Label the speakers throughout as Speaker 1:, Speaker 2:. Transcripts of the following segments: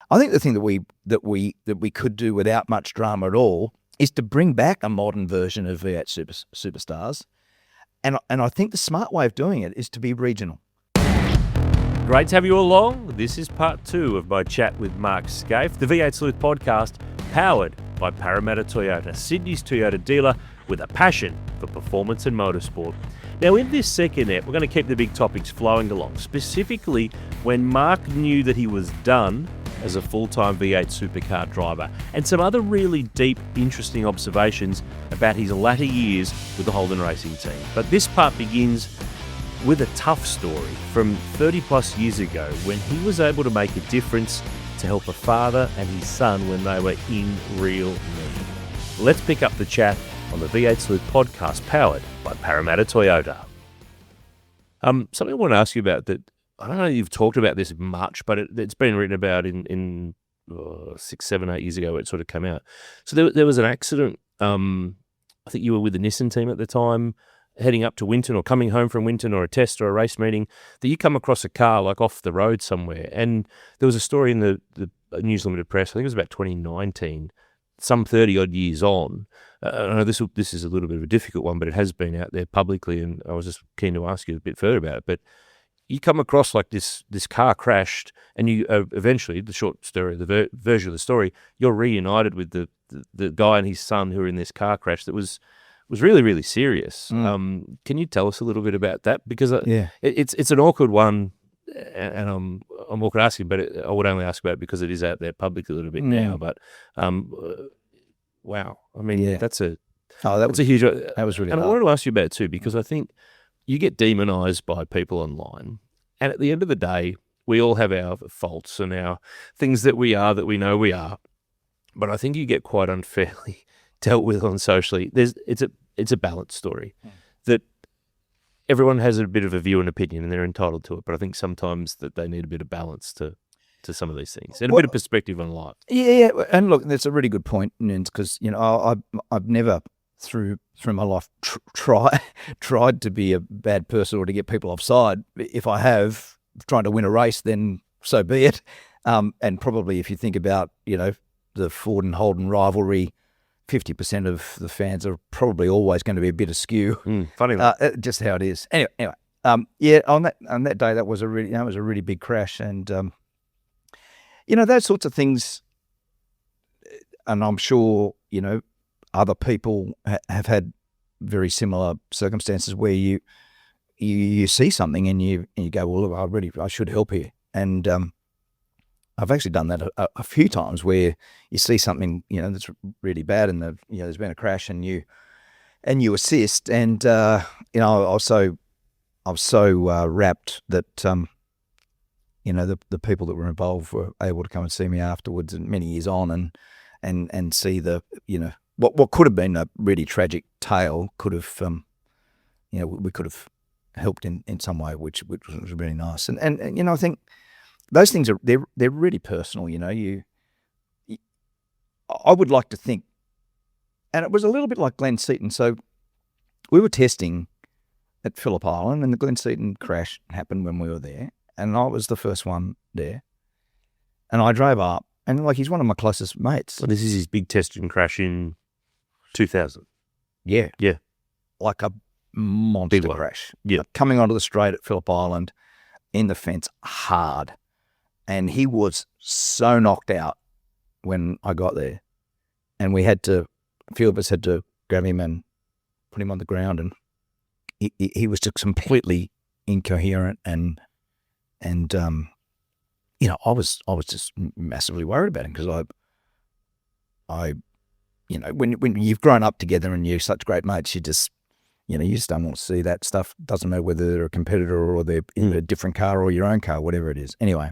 Speaker 1: I think the thing that we could do without much drama at all is to bring back a modern version of V8 Superstars, and I think the smart way of doing it is to be regional.
Speaker 2: Great to have you all along. This is part 2 of my chat with Mark Skaife, the V8 Sleuth Podcast, powered by Parramatta Toyota, Sydney's Toyota dealer with a passion for performance and motorsport. Now, in this second ep, we're going to keep the big topics flowing along, specifically when Mark knew that he was done as a full-time V8 supercar driver, and some other really deep, interesting observations about his latter years with the Holden racing team. But this part begins with a tough story from 30 plus years ago when he was able to make a difference to help a father and his son when they were in real need. Let's pick up the chat on the V8 Sleuth Podcast, powered by Parramatta Toyota. Something I want to ask you about that, I don't know if you've talked about this much, but it's been written about in 6, 7, 8 years ago where it sort of came out. So there was an accident, I think you were with the Nissan team at the time, heading up to Winton or coming home from Winton or a test or a race meeting, that you come across a car like off the road somewhere. And there was a story in the News Limited Press, I think it was about 2019, some 30 odd years on. I know this is a little bit of a difficult one, but it has been out there publicly, and I was just keen to ask you a bit further about it. But you come across like this car crashed, and you eventually, the short story, the version of the story, you're reunited with the guy and his son who were in this car crash that was really, really serious. Can you tell us a little bit about that? Because it's an awkward one, and I'm awkward asking, but I would only ask about it because it is out there publicly a little bit now. But wow, I mean, that's a huge.
Speaker 1: That was really.
Speaker 2: And
Speaker 1: hard.
Speaker 2: I wanted to ask you about it too, because I think you get demonized by people online, and at the end of the day, we all have our faults and our things that we know we are. But I think you get quite unfairly dealt with on socially. It's a balanced story that everyone has a bit of a view and opinion, and they're entitled to it. But I think sometimes that they need a bit of balance to some of these things and a bit of perspective on life.
Speaker 1: Yeah, and look, that's a really good point, Noonz, because I've never through my life tried to be a bad person or to get people offside. If I have, trying to win a race, then so be it. And probably if you think about the Ford and Holden rivalry, 50% of the fans are probably always going to be a bit askew.
Speaker 2: Funny,
Speaker 1: just how it is. Anyway, on that day, that was a really big crash, and those sorts of things. And I'm sure other people have had very similar circumstances where you see something and you go, well, I should help here, and I've actually done that a few times where you see something, that's really bad, and there's been a crash, and you assist, and I was so rapt that the people that were involved were able to come and see me afterwards, and many years on, and see the what could have been a really tragic tale could have we could have helped in some way, which was really nice, and I think. Those things they're really personal, I would like to think, and it was a little bit like Glen Seaton. So we were testing at Phillip Island, and the Glen Seaton crash happened when we were there, and I was the first one there, and I drove up, and he's one of my closest mates.
Speaker 2: Well, this is his big testing crash in 2000.
Speaker 1: Yeah, like a monster crash. Yeah, coming onto the straight at Phillip Island, in the fence hard. And he was so knocked out when I got there. And a few of us had to grab him and put him on the ground. And he was just completely incoherent. And I was just massively worried about him, because I when you've grown up together and you're such great mates, you just don't want to see that stuff. Doesn't matter whether they're a competitor or they're in a different car or your own car, whatever it is. Anyway.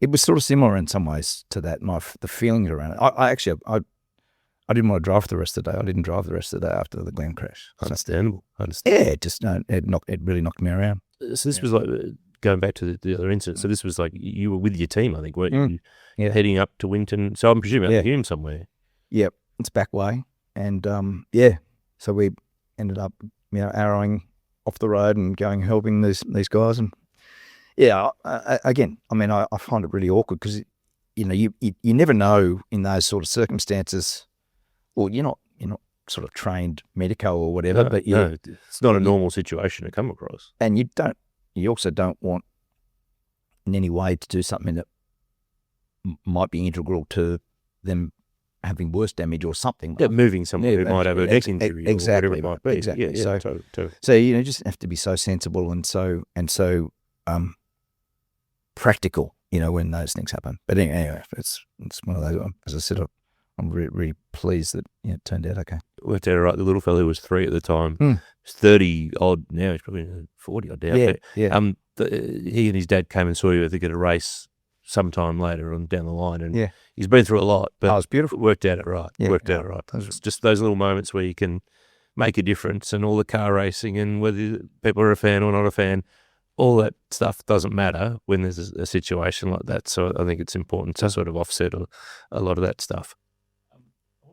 Speaker 1: It was sort of similar in some ways to that. The feelings around it. I didn't want to drive for the rest of the day. I didn't drive the rest of the day after the Glen crash.
Speaker 2: Understandable.
Speaker 1: Yeah, it really knocked me around.
Speaker 2: So this was like going back to the other incident. So this was like you were with your team, I think, weren't you?
Speaker 1: Yeah.
Speaker 2: Heading up to Winton. So I'm presuming you him somewhere.
Speaker 1: Yep, it's back way, and so we ended up arrowing off the road and going helping these guys, and Yeah. Again, I mean, I find it really awkward because, you never know in those sort of circumstances. Well, you're not sort of trained medico or whatever, but
Speaker 2: it's not a normal situation to come across.
Speaker 1: And you also don't want in any way to do something that might be integral to them having worse damage or something.
Speaker 2: Yeah, moving someone who might have a neck injury or whatever it might be.
Speaker 1: Exactly.
Speaker 2: Yeah, totally.
Speaker 1: So you just have to be so sensible and so practical, when those things happen. But anyway, it's one of those. As I said, I'm really pleased that it turned out okay.
Speaker 2: Worked out all right. The little fellow who was 3 at the time, he's 30 odd now. He's probably 40 odd now.
Speaker 1: Yeah.
Speaker 2: He and his dad came and saw you, I think, at a race sometime later on down the line, and
Speaker 1: Yeah.
Speaker 2: he's been through a lot, but
Speaker 1: it was beautiful.
Speaker 2: Worked out it right.
Speaker 1: Yeah,
Speaker 2: Worked out it right. It's just those little moments where you can make a difference, and all the car racing and whether people are a fan or not a fan, all that stuff doesn't matter when there's a situation like that. So I think it's important to sort of offset a lot of that stuff.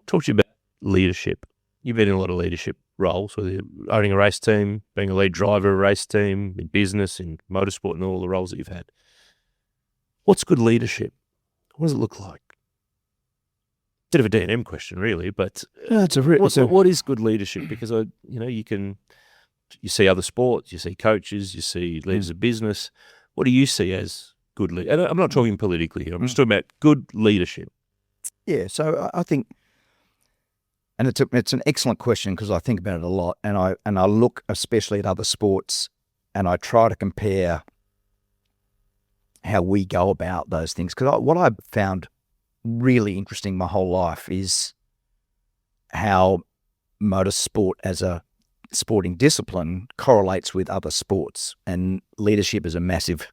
Speaker 2: Talk to you about leadership. You've been in a lot of leadership roles, whether you're owning a race team, being a lead driver of a race team, in business, in motorsport, and all the roles that you've had. What's good leadership? What does it look like? Bit of a D&M question, really, but what is good leadership? Because you see other sports, you see coaches, you see leaders of business. What do you see as good leadership? And I'm not talking politically here. I'm just talking about good leadership.
Speaker 1: Yeah, so I think, and it's an excellent question because I think about it a lot, and I look especially at other sports, and I try to compare how we go about those things. Because what I've found really interesting my whole life is how motorsport as a sporting discipline correlates with other sports, and leadership is a massive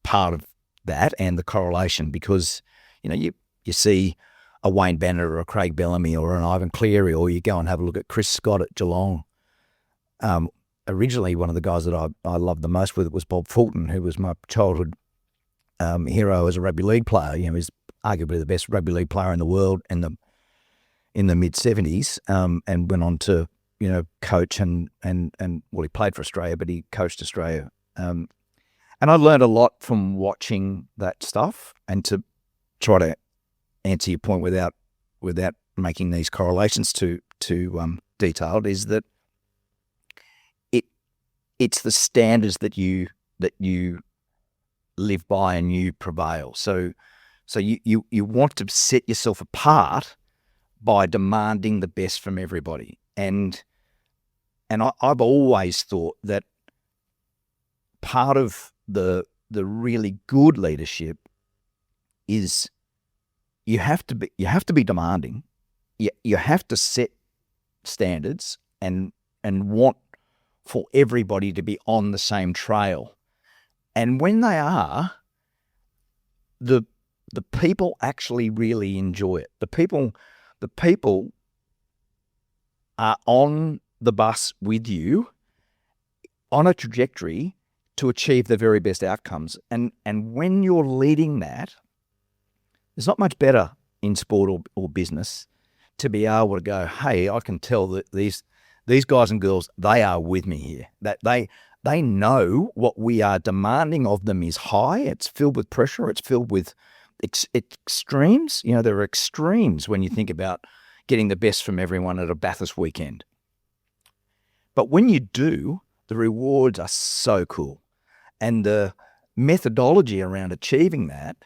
Speaker 1: part of that and the correlation, because you see a Wayne Bennett or a Craig Bellamy or an Ivan Cleary, or you go and have a look at Chris Scott at Geelong. Originally, one of the guys that I loved the most with it was Bob Fulton, who was my childhood hero as a rugby league player. He's arguably the best rugby league player in the world in the mid-70s, and went on to coach and well, he played for Australia, but he coached Australia. And I learned a lot from watching that stuff, and to try to answer your point without making these correlations too detailed, is that it's the standards that you live by and you prevail. So you want to set yourself apart by demanding the best from everybody. And I've always thought that part of the really good leadership is you have to be demanding. You have to set standards and want for everybody to be on the same trail. And when they are, the people actually really enjoy it. The people are on the bus with you on a trajectory to achieve the very best outcomes. And when you're leading that, there's not much better in sport or business to be able to go, hey, I can tell that these guys and girls, they are with me here. That they know what we are demanding of them is high. It's filled with pressure. It's filled with extremes. There are extremes when you think about getting the best from everyone at a Bathurst weekend. But when you do, the rewards are so cool. And the methodology around achieving that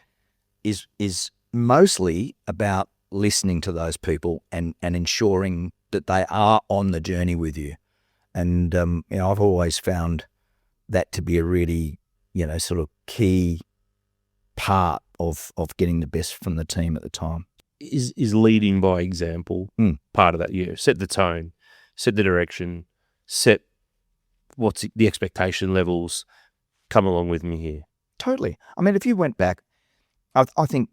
Speaker 1: is mostly about listening to those people and ensuring that they are on the journey with you. And I've always found that to be a really sort of key part of getting the best from the team at the time.
Speaker 2: Is leading by example part of that? Yeah, set the tone, set the direction, set what's the expectation levels. Come along with me here.
Speaker 1: Totally. I mean, if you went back, I think,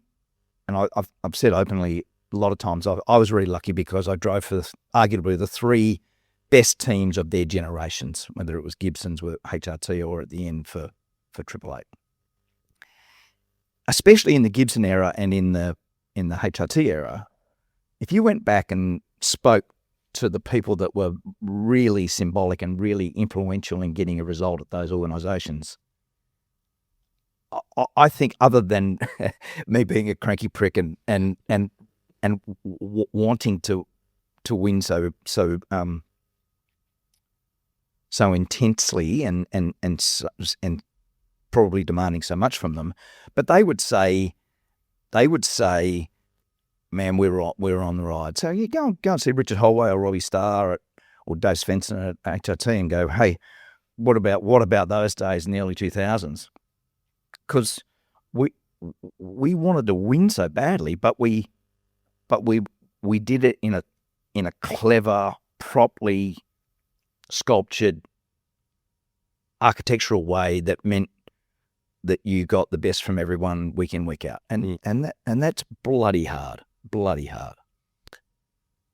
Speaker 1: and I've said openly a lot of times, I was really lucky because I drove for arguably the 3 best teams of their generations, whether it was Gibson's with HRT or at the end for Triple Eight. Especially in the Gibson era and in the HRT era, if you went back and spoke to the people that were really symbolic and really influential in getting a result at those organisations, I think other than me being a cranky prick and wanting to win so intensely and probably demanding so much from them, but they would say, man, we're on the ride. So you go and see Richard Holway or Robbie Starr or Dave Svensson at HRT and go, hey, what about those days in the early 2000s? Because we wanted to win so badly, but we did it in a clever, properly sculptured, architectural way that meant that you got the best from everyone week in, week out, and that's bloody hard.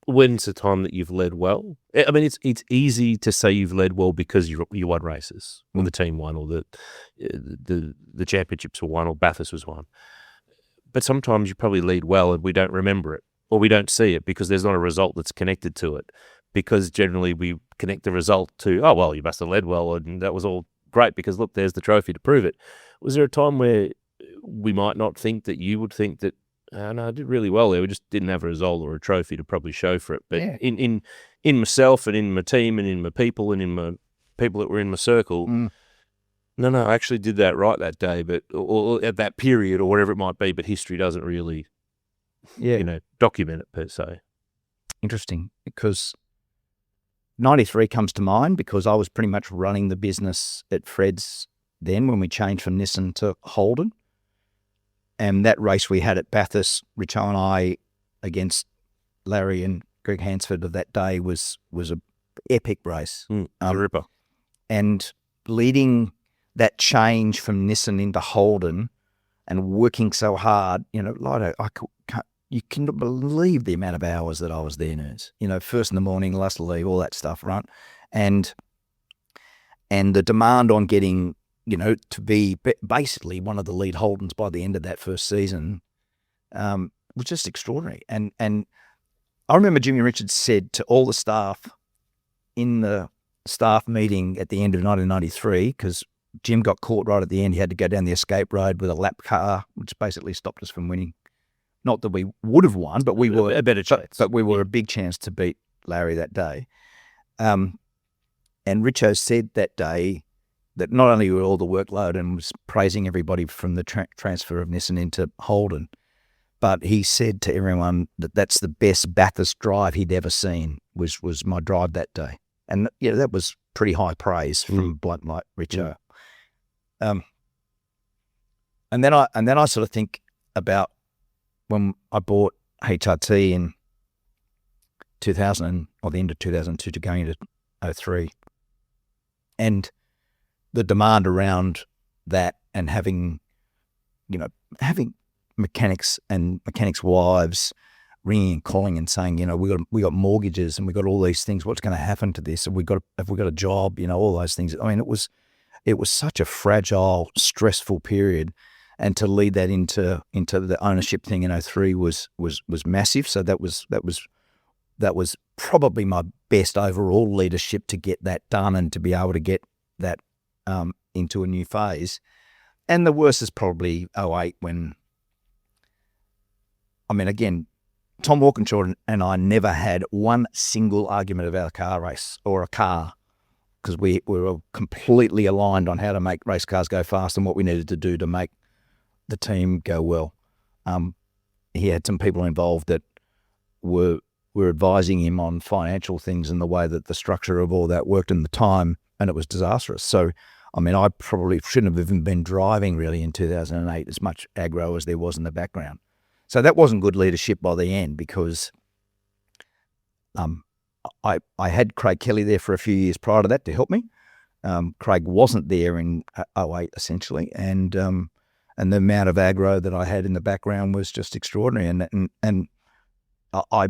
Speaker 2: When's the time that you've led well? I mean, it's easy to say you've led well because you won races, or the team won, or the championships were won, or Bathurst was won. But sometimes you probably lead well and we don't remember it, or we don't see it because there's not a result that's connected to it. Because generally we connect the result to, oh, well, you must have led well and that was all great because, look, there's the trophy to prove it. Was there a time where we might not think that you would think that, oh, no, I did really well there, we just didn't have a result or a trophy to probably show for it? But
Speaker 1: Yeah.
Speaker 2: in myself and in my team and in my people and in my people that were in my circle, no, I actually did that right that day, but or at that period or whatever it might be, but history doesn't really, document it per se.
Speaker 1: Interesting, because 93 comes to mind because I was pretty much running the business at Fred's then when we changed from Nissan to Holden. And that race we had at Bathurst, Richo and I, against Larry and Greg Hansford of that day was an epic race.
Speaker 2: A ripper.
Speaker 1: And leading that change from Nissan into Holden and working so hard, Lido, you cannot believe the amount of hours that I was there, Noonz. First in the morning, last to leave, all that stuff, right? And the demand on getting, to be basically one of the lead Holdens by the end of that first season was just extraordinary. And I remember Jimmy Richards said to all the staff in the staff meeting at the end of 1993, because Jim got caught right at the end, he had to go down the escape road with a lap car, which basically stopped us from winning. Not that we would have won, but we were
Speaker 2: a better chance.
Speaker 1: But we were a big chance to beat Larry that day. And Richo said that day that not only were all the workload and was praising everybody from the transfer of Nissan into Holden, but he said to everyone that that's the best Bathurst drive he'd ever seen was my drive that day. And that was pretty high praise from bloke like Richo. And then I sort of think about when I bought HRT in 2000 or the end of 2002 to going into 2003, and the demand around that, and having mechanics and mechanics' wives ringing and calling and saying, we got mortgages and we got all these things. What's going to happen to this? Have we got a job? All those things. I mean, it was such a fragile, stressful period. And to lead that into the ownership thing in 2003 was massive. So that was probably my best overall leadership to get that done and to be able to get that into a new phase. And the worst is probably 2008 when, again, Tom Walkinshaw and I never had one single argument about a car race or a car, because we were completely aligned on how to make race cars go fast and what we needed to do to make the team go well. He had some people involved that were advising him on financial things and the way that the structure of all that worked in the time, and it was disastrous. So, I probably shouldn't have even been driving really in 2008 as much aggro as there was in the background. So that wasn't good leadership by the end, because I had Craig Kelly there for a few years prior to that to help me. Craig wasn't there in 2008 essentially, and the amount of aggro that I had in the background was just extraordinary. And I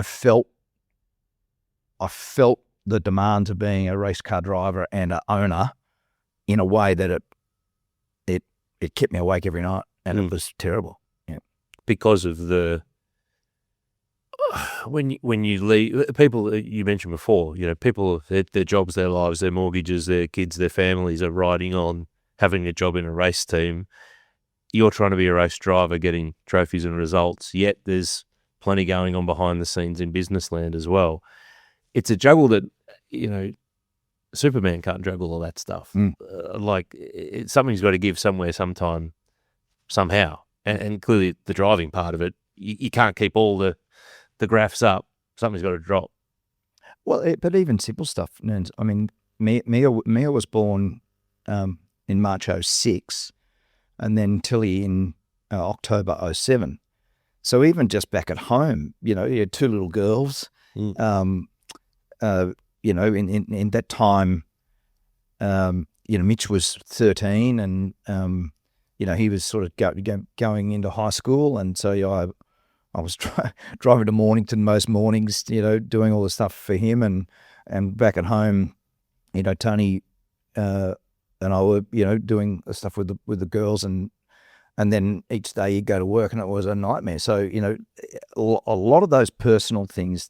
Speaker 1: felt the demands of being a race car driver and an owner in a way that it kept me awake every night, and it was terrible. Yeah,
Speaker 2: because of the when you leave, people you mentioned before, people, their jobs, their lives, their mortgages, their kids, their families are riding on having a job in a race team. You're trying to be a race driver, getting trophies and results, yet there's plenty going on behind the scenes in business land as well. It's a juggle that, Superman can't juggle all that stuff. Something's got to give somewhere, sometime, somehow. And clearly the driving part of it, you can't keep all the graphs up. Something's got to drop.
Speaker 1: Well, but even simple stuff, Noonz. I mean, Mia was born in March 06, and then Tilly in October 07. So even just back at home, you had two little girls. In that time, Mitch was 13, and he was sort of going into high school, and so I was driving to Mornington most mornings, doing all the stuff for him, and back at home, Tony and I were, doing the stuff with the girls, and then each day you go to work, and it was a nightmare. So a lot of those personal things,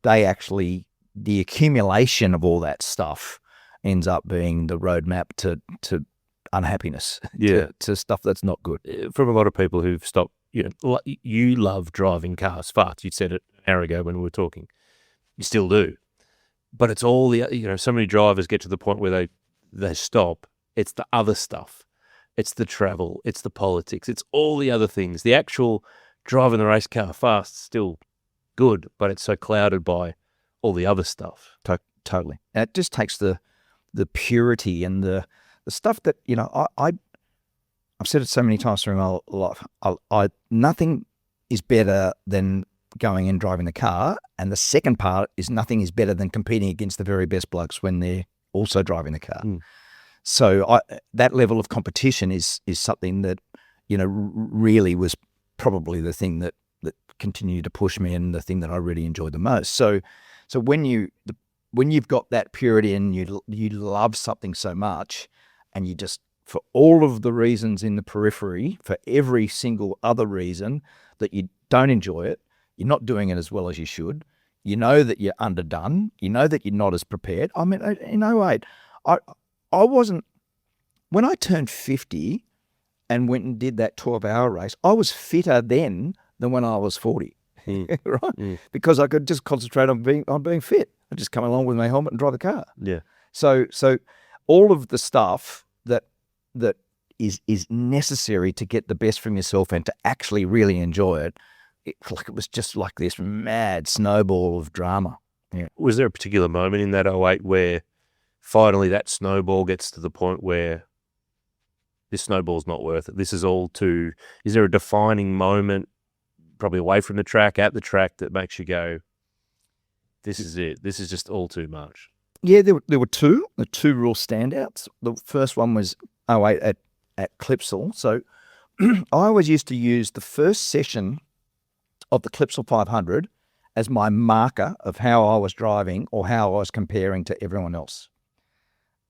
Speaker 1: they actually, the accumulation of all that stuff ends up being the roadmap to unhappiness, to stuff that's not good.
Speaker 2: From a lot of people who've stopped, you love driving cars fast. You said it an hour ago when we were talking. You still do. But it's all the, so many drivers get to the point where they stop. It's the other stuff. It's the travel. It's the politics. It's all the other things. The actual driving the race car fast is still good, but it's so clouded by all the other stuff.
Speaker 1: Totally. And it just takes the purity and the stuff that, I've said it so many times through my life. Nothing is better than going and driving the car. And the second part is nothing is better than competing against the very best blokes when they're also driving the car. So that level of competition is something that, really was probably the thing that continued to push me, and the thing that I really enjoyed the most. So when you've got that purity and you love something so much, and you just, for all of the reasons in the periphery, for every single other reason that you don't enjoy it, you're not doing it as well as you should. You know that you're underdone. You know that you're not as prepared. I mean, in 08, I wasn't, when I turned 50 and went and did that 12-hour race, I was fitter then than when I was 40, right? Because I could just concentrate on being fit. I just come along with my helmet and drive the car.
Speaker 2: Yeah.
Speaker 1: So all of the stuff that is necessary to get the best from yourself and to actually really enjoy it, it was just like this mad snowball of drama. Yeah.
Speaker 2: Was there a particular moment in that 08 where finally that snowball gets to the point where this snowball's not worth it? This is all too... Is there a defining moment, probably away from the track, at the track, that makes you go, this is it, this is just all too much?
Speaker 1: Yeah, there were two real standouts. The first one was 08 at Clipsal. So I always used to use the first session of the Clipsal 500 as my marker of how I was driving or how I was comparing to everyone else,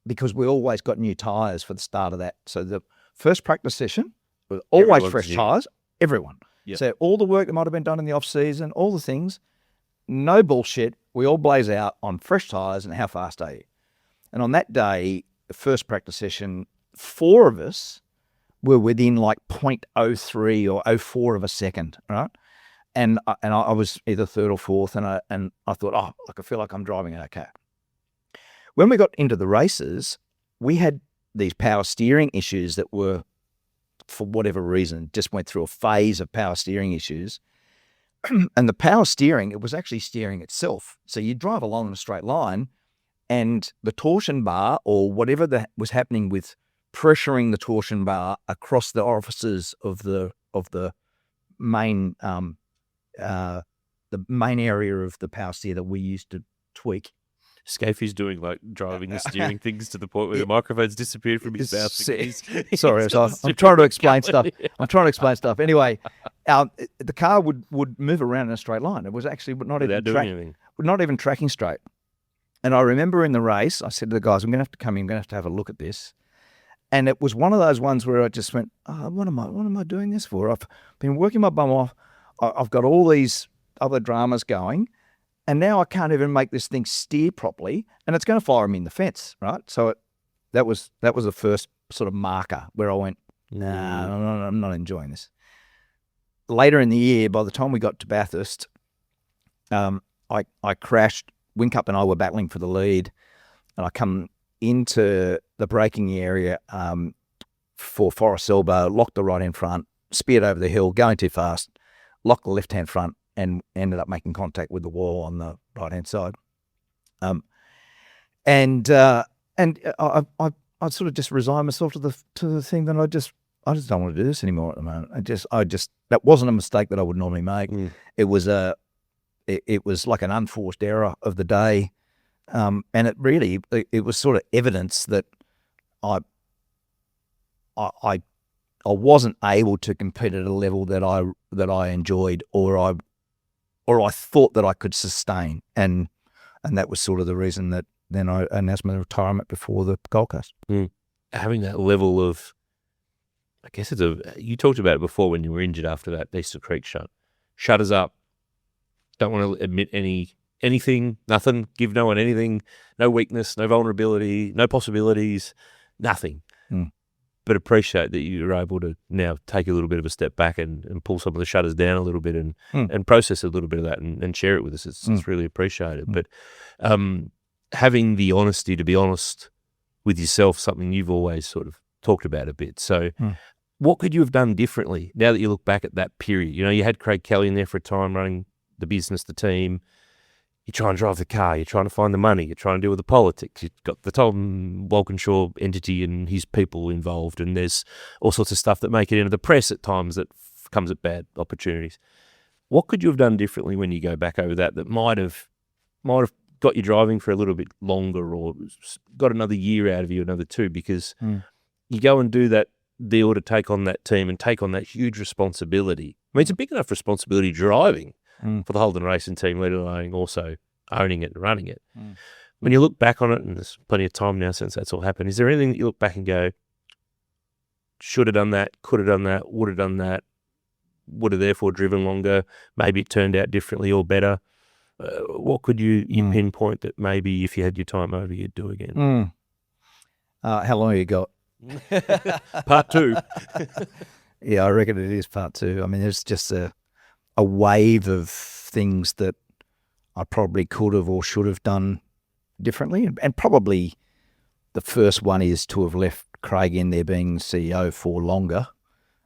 Speaker 1: because we always got new tyres for the start of that. So the first practice session was always fresh tyres, everyone. Yep. So all the work that might have been done in the off-season, all the things, no bullshit, we all blaze out on fresh tyres and how fast are you? And on that day, the first practice session, 4 of us were within like 0.03 or 04 of a second, right? And I was either third or fourth, and I thought, I feel like I'm driving okay. When we got into the races, we had these power steering issues that were, for whatever reason, just went through a phase of power steering issues. And the power steering, it was actually steering itself. So you drive along in a straight line, and the torsion bar, or whatever that was happening with pressuring the torsion bar across the orifices of the main area of the power steer that we used to tweak.
Speaker 2: Skaife's doing like driving the steering things to the point where the microphone's disappeared from his mouth.
Speaker 1: Sorry, I'm trying to explain stuff. Anyway, the car would move around in a straight line. It was actually not even tracking straight. And I remember in the race, I said to the guys, I'm going to have to come in, I'm going to have a look at this. And it was one of those ones where I just went, what am I doing this for? I've been working my bum off. I've got all these other dramas going. And now I can't even make this thing steer properly, and it's going to fire me in the fence, right? So that was the first sort of marker where I went, nah, I'm not enjoying this. Later in the year, by the time we got to Bathurst, I crashed. Whincup and I were battling for the lead, and I come into the braking area for Forest Elbow, locked the right-hand front, speared over the hill, going too fast, locked the left-hand front, and ended up making contact with the wall on the right-hand side. And I sort of just resigned myself to the thing that I just don't want to do this anymore at the moment. I just that wasn't a mistake that I would normally make. It was it was like an unforced error of the day, and it was sort of evidence that I wasn't able to compete at a level that I enjoyed or I thought that I could sustain, and that was sort of the reason that then I announced my retirement before the Gold Coast.
Speaker 2: Having that level of, I guess you talked about it before when you were injured after that Easter Creek shunt. Shutters up, don't want to admit anything, nothing, give no one anything, no weakness, no vulnerability, no possibilities, nothing. But appreciate that you were able to now take a little bit of a step back and pull some of the shutters down a little bit and process a little bit of that and share it with us. It's really appreciated. But having the honesty to be honest with yourself, something you've always sort of talked about a bit. So what could you have done differently now that you look back at that period? You know, you had Craig Kelly in there for a time running the business, the team. You try and drive the car, you're trying to find the money, you're trying to deal with the politics. You've got the Tom Walkinshaw entity and his people involved, and there's all sorts of stuff that make it into the press at times that comes at bad opportunities. What could you have done differently when you go back over that might have got you driving for a little bit longer or got another year out of you, another two, because you go and do that deal to take on that team and take on that huge responsibility. I mean, it's a big enough responsibility driving for the Holden racing team, let alone also owning it and running it. When you look back on it, and there's plenty of time now since that's all happened, is there anything that you look back and go, should have done that, could have done that, would have done that, would have therefore driven longer, maybe it turned out differently or better? What could you pinpoint that maybe if you had your time over, you'd do again?
Speaker 1: How long have you got?
Speaker 2: Part two.
Speaker 1: Yeah, I reckon it is part two. I mean, there's just a wave of things that I probably could have or should have done differently. And probably the first one is to have left Craig in there being CEO for longer.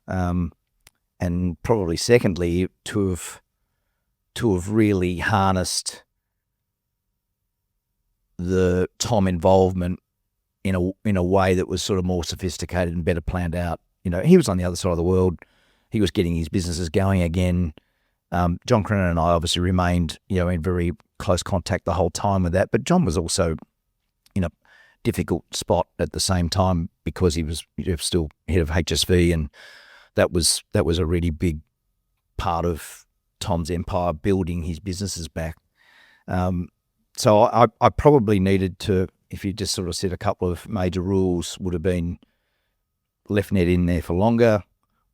Speaker 1: And probably secondly, to have really harnessed the Tom involvement in a way that was sort of more sophisticated and better planned out. You know, he was on the other side of the world. He was getting his businesses going again. John Crennan and I obviously remained, in very close contact the whole time with that. But John was also in a difficult spot at the same time because he was still head of HSV, and that was a really big part of Tom's empire, building his businesses back. So I probably needed to, if you just sort of set a couple of major rules, would have been left Ned in there for longer,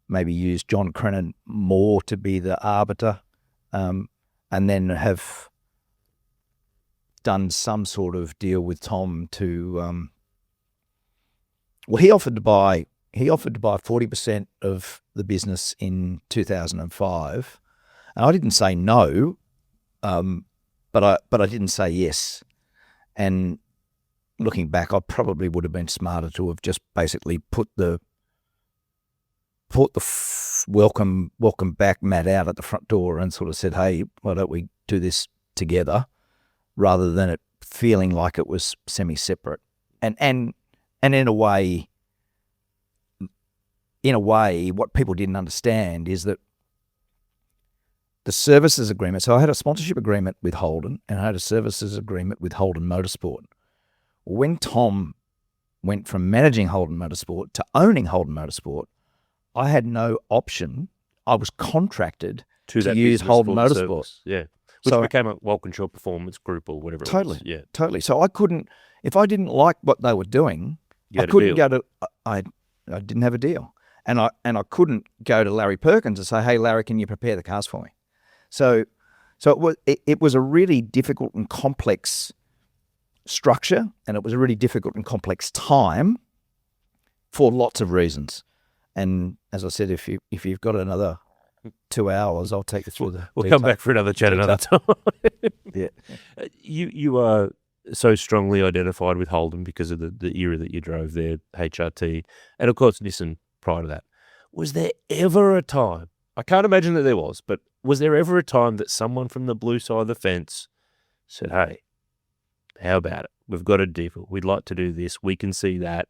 Speaker 1: maybe use John Crennan more to be the arbiter, and then have done some sort of deal with Tom to, he offered to buy 40% of the business in 2005, and I didn't say no, but I didn't say yes. And looking back, I probably would have been smarter to have just basically put the welcome back mat out at the front door and sort of said, hey, why don't we do this together, rather than it feeling like it was semi-separate. And in a way, what people didn't understand is that the services agreement, so I had a sponsorship agreement with Holden and I had a services agreement with Holden Motorsport. When Tom went from managing Holden Motorsport to owning Holden Motorsport, I had no option. I was contracted to use Holden Motorsport.
Speaker 2: Service. Yeah. Which became a Walkinshaw Performance Group or whatever it was. Yeah.
Speaker 1: Totally. So I couldn't, if I didn't like what they were doing, I couldn't go to, I didn't have a deal. And I couldn't go to Larry Perkins and say, hey, Larry, can you prepare the cars for me? So So it was a really difficult and complex structure, and it was a really difficult and complex time for lots of reasons. And as I said, if you've got another 2 hours, I'll take you through
Speaker 2: We'll come back for another chat another time.
Speaker 1: Yeah.
Speaker 2: You are so strongly identified with Holden because of the era that you drove there, HRT, and of course Nissan prior to that. Was there ever a time, I can't imagine that there was, but was there ever a time that someone from the blue side of the fence said, hey, how about it? We've got a deal. We'd like to do this. We can see that.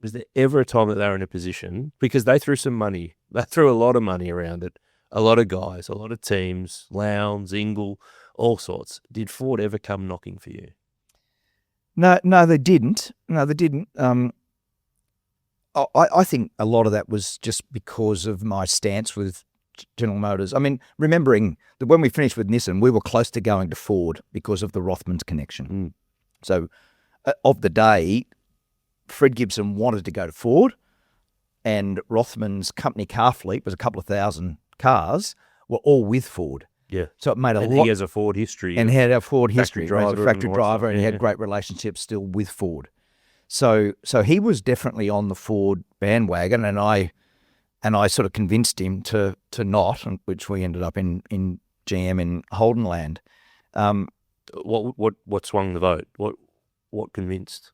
Speaker 2: Was there ever a time that they were in a position, because they threw some money, they threw a lot of money around it, a lot of guys, a lot of teams, Lowndes, Ingle, all sorts. Did Ford ever come knocking for you?
Speaker 1: No, they didn't. No, they didn't. I think a lot of that was just because of my stance with General Motors. I mean, remembering that when we finished with Nissan, we were close to going to Ford because of the Rothmans connection.
Speaker 2: Mm.
Speaker 1: So of the day, Fred Gibson wanted to go to Ford, and Rothman's company car fleet was a couple of thousand cars, were all with Ford.
Speaker 2: Yeah.
Speaker 1: So it made a lot.
Speaker 2: He has a Ford history.
Speaker 1: And he had a Ford history. He was a factory
Speaker 2: and
Speaker 1: driver, and he
Speaker 2: yeah.
Speaker 1: had great relationships still with Ford. So he was definitely on the Ford bandwagon, and I sort of convinced him to not, which we ended up in GM in Holden land.
Speaker 2: What swung the vote? What convinced?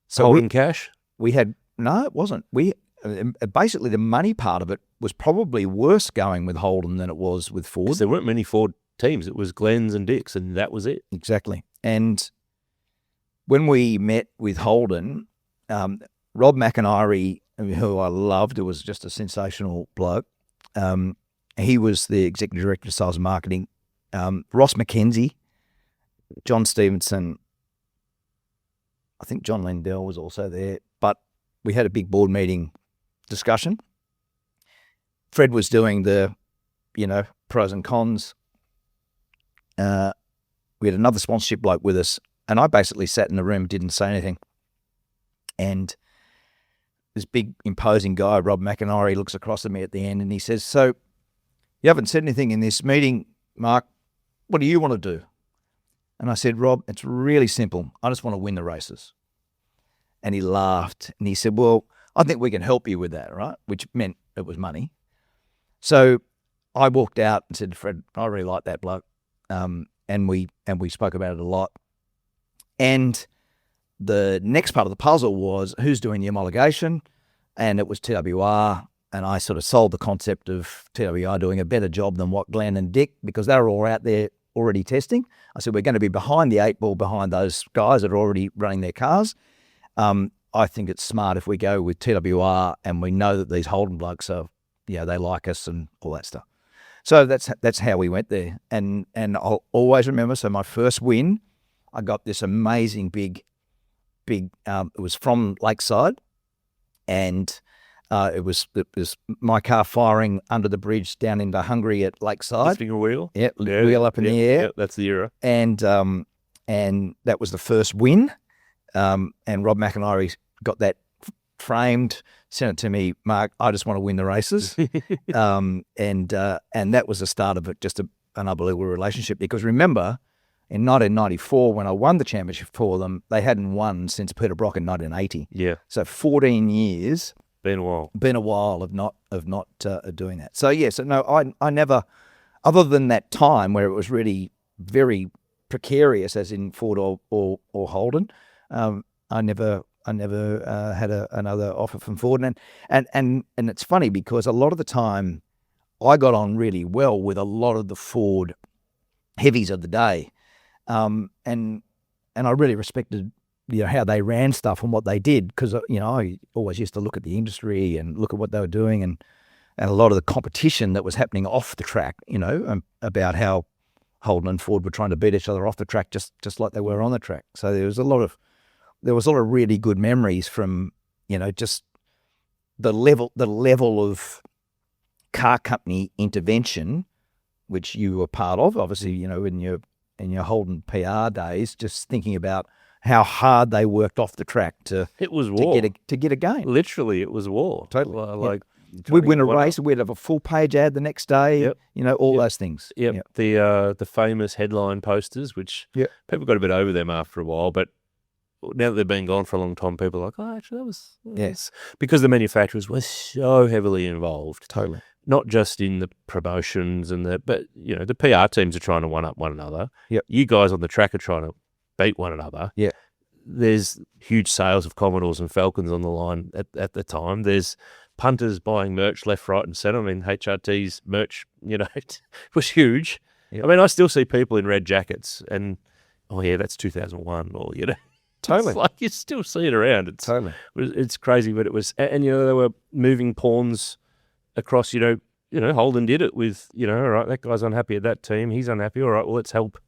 Speaker 1: So
Speaker 2: Holden cash?
Speaker 1: We had no, it wasn't. We basically the money part of it was probably worse going with Holden than it was with Ford.
Speaker 2: Because there weren't many Ford teams. It was Glenn's and Dick's, and that was it.
Speaker 1: Exactly. And when we met with Holden, Rob McIntyre, who I loved, who was just a sensational bloke, he was the executive director of sales and marketing. Ross McKenzie, John Stevenson, I think John Lendell was also there, but we had a big board meeting discussion. Fred was doing the, pros and cons. We had another sponsorship bloke with us, and I basically sat in the room, didn't say anything. And this big imposing guy, Rob McIntyre, he looks across at me at the end and he says, so you haven't said anything in this meeting, Mark. What do you want to do? And I said, Rob, it's really simple. I just want to win the races. And he laughed and he said, well, I think we can help you with that, right? Which meant it was money. So I walked out and said, Fred, I really like that bloke. And we spoke about it a lot. And the next part of the puzzle was who's doing the homologation, and it was TWR. And I sort of sold the concept of TWR doing a better job than what Glenn and Dick, because they were all out there already testing. I said, we're going to be behind the 8 ball, behind those guys that are already running their cars. I think it's smart if we go with TWR and we know that these Holden blokes are, they like us and all that stuff. So that's how we went there. And I'll always remember, so my first win, I got this amazing big, it was from Lakeside, and it was my car firing under the bridge down into Hungary at Lakeside.
Speaker 2: Lifting a wheel?
Speaker 1: Yeah, wheel up in the air.
Speaker 2: Yeah, that's the era.
Speaker 1: And that was the first win. And Rob McIntyre got that framed, sent it to me, Mark, I just want to win the races. And that was the start of it, just an unbelievable relationship. Because remember, in 1994, when I won the championship for them, they hadn't won since Peter Brock in 1980.
Speaker 2: Yeah.
Speaker 1: So 14 years.
Speaker 2: Been a while.
Speaker 1: Been a while of not doing that. So yeah, so no, I never, other than that time where it was really very precarious, as in Ford or Holden, I never had another offer from Ford, and it's funny because a lot of the time I got on really well with a lot of the Ford heavies of the day, and I really respected how they ran stuff and what they did, because I always used to look at the industry and look at what they were doing, and a lot of the competition that was happening off the track, about how Holden and Ford were trying to beat each other off the track, just like they were on the track. So there was a lot of really good memories from just the level of car company intervention, which you were part of, obviously, in your Holden PR days, just thinking about how hard they worked off the track to
Speaker 2: It was war.
Speaker 1: to get a gain.
Speaker 2: Literally, it was war.
Speaker 1: Totally.
Speaker 2: Like
Speaker 1: We'd win a race, we'd have a full page ad the next day.
Speaker 2: Yep.
Speaker 1: All those things.
Speaker 2: Yep. The famous headline posters, which people got a bit over them after a while, but now that they've been gone for a long time, people are like, oh, actually, that was
Speaker 1: Yes,
Speaker 2: because the manufacturers were so heavily involved.
Speaker 1: totally.
Speaker 2: Not just in the promotions but the PR teams are trying to one up one another.
Speaker 1: Yep.
Speaker 2: You guys on the track are trying to beat one another.
Speaker 1: Yeah. There's
Speaker 2: huge sales of Commodores and Falcons on the line at the time. There's punters buying merch left, right, and centre. I mean, HRT's merch, it was huge. Yep. I mean, I still see people in red jackets, and that's 2001, or
Speaker 1: Totally.
Speaker 2: It's like you still see it around. It's crazy, but it was, and they were moving pawns across. Holden did it with all right, that guy's unhappy at that team, he's unhappy. All right, well, let's help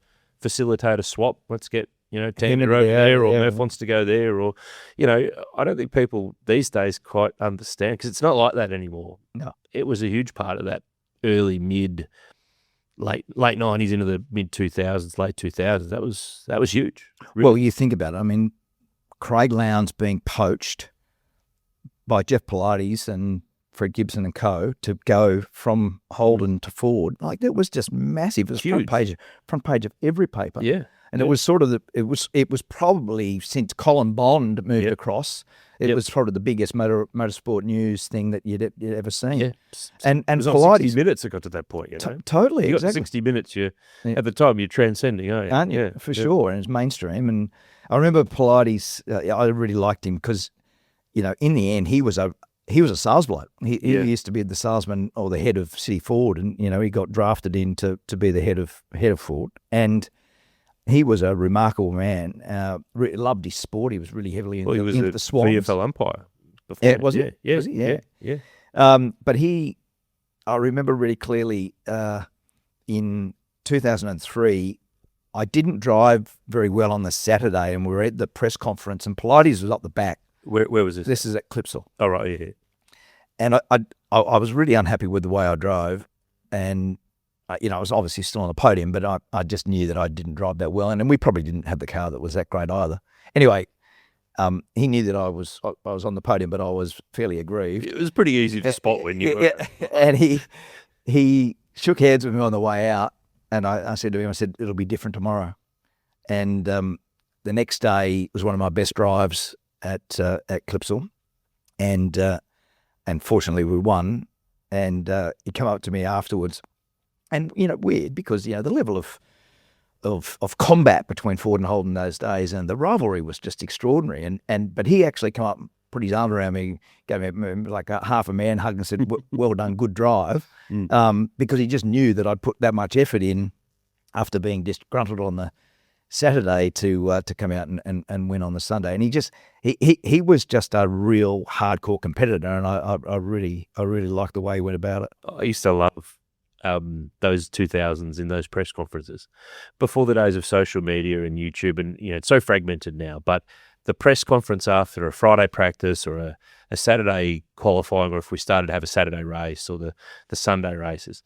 Speaker 2: facilitate a swap. Let's get Tanner over there, or Murph wants to go there, or I don't think people these days quite understand, because it's not like that anymore.
Speaker 1: No,
Speaker 2: it was a huge part of that early late 90s into the mid 2000s, late 2000s. That was huge. Really.
Speaker 1: Well, you think about it. I mean, Craig Lowndes being poached by Jeff Pilates and Fred Gibson and co. to go from Holden to Ford, like that was just massive. It was
Speaker 2: huge.
Speaker 1: front page of every paper.
Speaker 2: Yeah.
Speaker 1: And it was sort of it was probably, since Colin Bond moved across, it was probably the biggest motorsport news thing that you'd ever seen.
Speaker 2: Yeah.
Speaker 1: And
Speaker 2: it was
Speaker 1: Pilates,
Speaker 2: 60 minutes it got to that point,
Speaker 1: totally,
Speaker 2: you got
Speaker 1: exactly.
Speaker 2: 60 minutes, at the time you're transcending,
Speaker 1: aren't you? For sure, and it's mainstream. And I remember Pilates, I really liked him because, in the end he was a sales bloke. He used to be the salesman or the head of City Ford, and he got drafted in to be the head of Ford, and he was a remarkable man. Loved his sport. He was really heavily into the Swans.
Speaker 2: VFL umpire.
Speaker 1: Yeah, was he?
Speaker 2: Yeah,
Speaker 1: was he?
Speaker 2: Yeah.
Speaker 1: But I remember really clearly in 2003, I didn't drive very well on the Saturday, and we were at the press conference, and Pilates was up the back.
Speaker 2: Where was this?
Speaker 1: This is at Clipsal.
Speaker 2: Oh, right, yeah.
Speaker 1: And I was really unhappy with the way I drove, and I was obviously still on the podium, but I just knew that I didn't drive that well, and we probably didn't have the car that was that great either. Anyway, he knew that I was on the podium, but I was fairly aggrieved.
Speaker 2: It was pretty easy to spot when you were.
Speaker 1: And he shook hands with me on the way out, and I said to him, it'll be different tomorrow. And the next day was one of my best drives at Clipsal, and fortunately we won. And he came up to me afterwards. And, weird, because, the level of combat between Ford and Holden those days, and the rivalry was just extraordinary. But he actually came up, put his arm around me, gave me like a half a man hug and said, well done, good drive, because he just knew that I'd put that much effort in after being disgruntled on the Saturday to come out and win on the Sunday. And he was just a real hardcore competitor, and I really liked the way he went about it.
Speaker 2: I used to love those 2000s in those press conferences before the days of social media and YouTube, and it's so fragmented now, but the press conference after a Friday practice or a Saturday qualifying, or if we started to have a Saturday race or the Sunday races,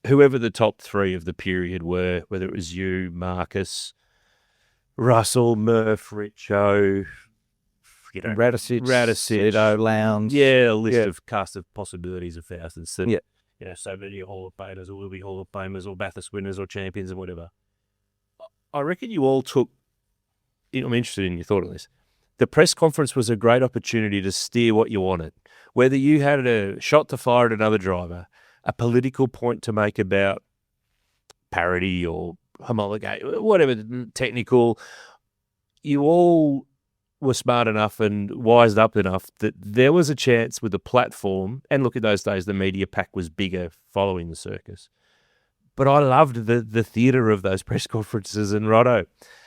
Speaker 2: whoever the top three of the period were, whether it was you, Marcus, Russell, Murph, Richo,
Speaker 1: Radicic,
Speaker 2: Seto,
Speaker 1: Lowndes.
Speaker 2: Yeah, a list of cast of possibilities of thousands. That, so many Hall of Famers, or will be Hall of Famers, or Bathurst winners, or champions, and whatever. I reckon you all took, I'm interested in your thought on this. The press conference was a great opportunity to steer what you wanted. Whether you had a shot to fire at another driver, a political point to make about parity or homologate, whatever, technical, you all were smart enough and wised up enough that there was a chance with the platform, and look, at those days the media pack was bigger following the circus. But I loved the theatre of those press conferences and Rotto.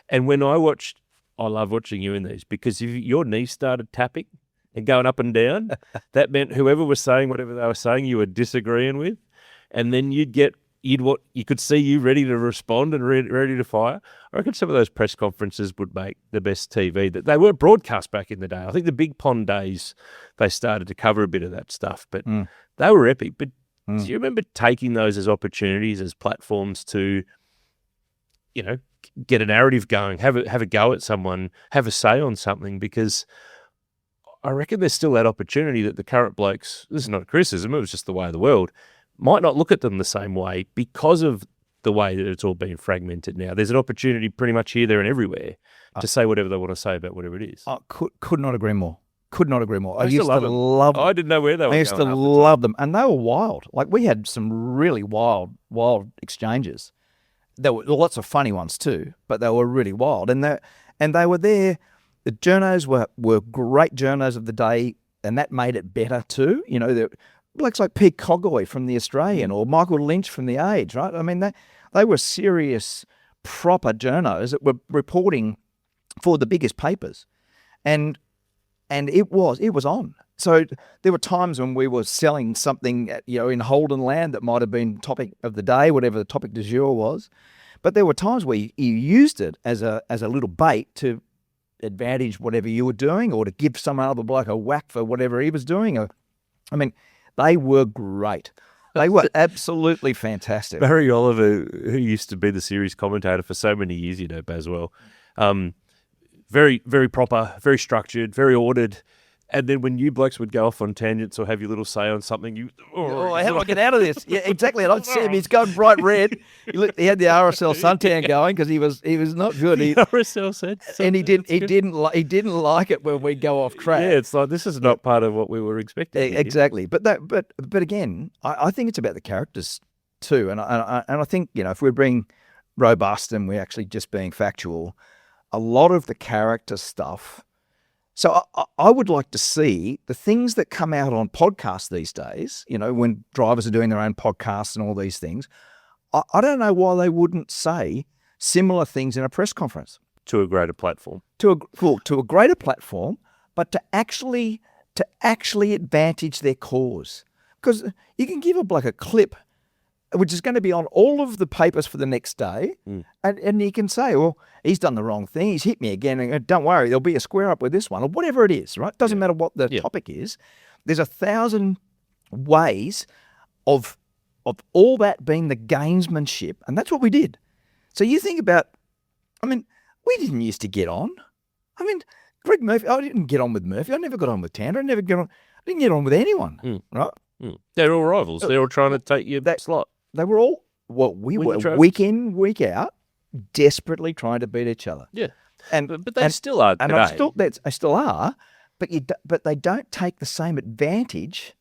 Speaker 2: And when I love watching you in these, because if your knees started tapping and going up and down, that meant whoever was saying whatever they were saying you were disagreeing with, and then you could see you ready to respond and ready to fire. I reckon some of those press conferences would make the best TV. That they weren't broadcast back in the day. I think the Big Pond days, they started to cover a bit of that stuff, but they were epic. But do you remember taking those as opportunities, as platforms to, get a narrative going, have a go at someone, have a say on something, because I reckon there's still that opportunity that the current blokes, this is not a criticism, it was just the way of the world, might not look at them the same way because of the way that it's all been fragmented now. There's an opportunity pretty much here, there and everywhere to say whatever they want to say about whatever it is.
Speaker 1: I could not agree more. Could not agree more.
Speaker 2: I used to love them. I didn't know where they were going.
Speaker 1: I used to love them. And they were wild. Like, we had some really wild exchanges. There were lots of funny ones too, but they were really wild. And they were there. The journos were great journos of the day, and that made it better too. You know, blokes like Pete Coggoy from the Australian or Michael Lynch from the Age, right? I mean, they were serious, proper journos that were reporting for the biggest papers. And it was on. So there were times when we were selling something, in Holden land that might have been topic of the day, whatever the topic du jour was. But there were times where you used it as a little bait to advantage whatever you were doing, or to give some other bloke a whack for whatever he was doing. I mean, they were great. They were absolutely fantastic.
Speaker 2: Barry Oliver, who used to be the series commentator for so many years, Baswell, very, very proper, very structured, very ordered. And then when you blokes would go off on tangents or have your little say on something,
Speaker 1: how do I get out of this? Yeah, exactly. And I'd see him, he's going bright red. He had the RSL suntan going because he was not good.
Speaker 2: The RSL said,
Speaker 1: and he didn't like it when we go off track.
Speaker 2: Yeah, it's like, this is not part of what we were expecting.
Speaker 1: Exactly. But again, I think it's about the characters too. And I think, if we're being robust and we're actually just being factual, a lot of the character stuff. So I would like to see the things that come out on podcasts these days, when drivers are doing their own podcasts and all these things. I don't know why they wouldn't say similar things in a press conference.
Speaker 2: To a greater platform.
Speaker 1: To a greater platform, but to actually advantage their cause. Because you can give a clip which is going to be on all of the papers for the next day, and you can say, well, he's done the wrong thing, he's hit me again, and don't worry, there'll be a square up with this one, or whatever it is, right? Doesn't matter what the topic is. There's 1,000 ways of all that being the gamesmanship, and that's what we did. So you think about, we didn't used to get on. Greg Murphy, I didn't get on with Murphy, I never got on with Tanner, I didn't get on with anyone, right?
Speaker 2: They're all rivals. They're all trying to take your slot.
Speaker 1: They were all we were week in, week out, desperately trying to beat each other.
Speaker 2: Yeah, but they still are today.
Speaker 1: And I still are, but they don't take the same advantage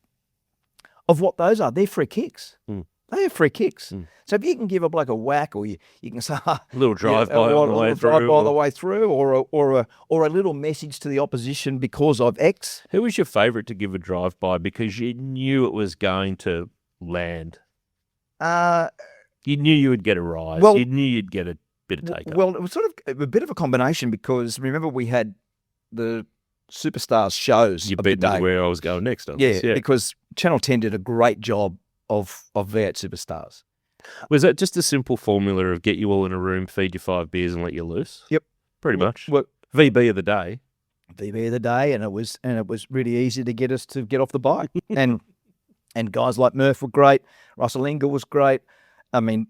Speaker 1: of what those are. They're free kicks. They are free kicks. So if you can give a bloke a whack, or you can say a
Speaker 2: little drive-by on the way through,
Speaker 1: or a little message to the opposition because of X.
Speaker 2: Who was your favourite to give a drive-by because you knew it was going to land? You knew you would get a rise.
Speaker 1: Well,
Speaker 2: you knew you'd get a bit of take-up.
Speaker 1: Well, it was sort of a bit of a combination because remember we had the Supercars shows.
Speaker 2: You beat me where I was going next on this.
Speaker 1: Yeah, because Channel 10 did a great job of V8 Superstars.
Speaker 2: Was that just a simple formula of get you all in a room, feed you 5 beers and let you loose?
Speaker 1: Yep.
Speaker 2: Pretty much.
Speaker 1: Well,
Speaker 2: VB of the day.
Speaker 1: VB of the day, and it was really easy to get us to get off the bike. And guys like Murph were great. Russell Ingall was great.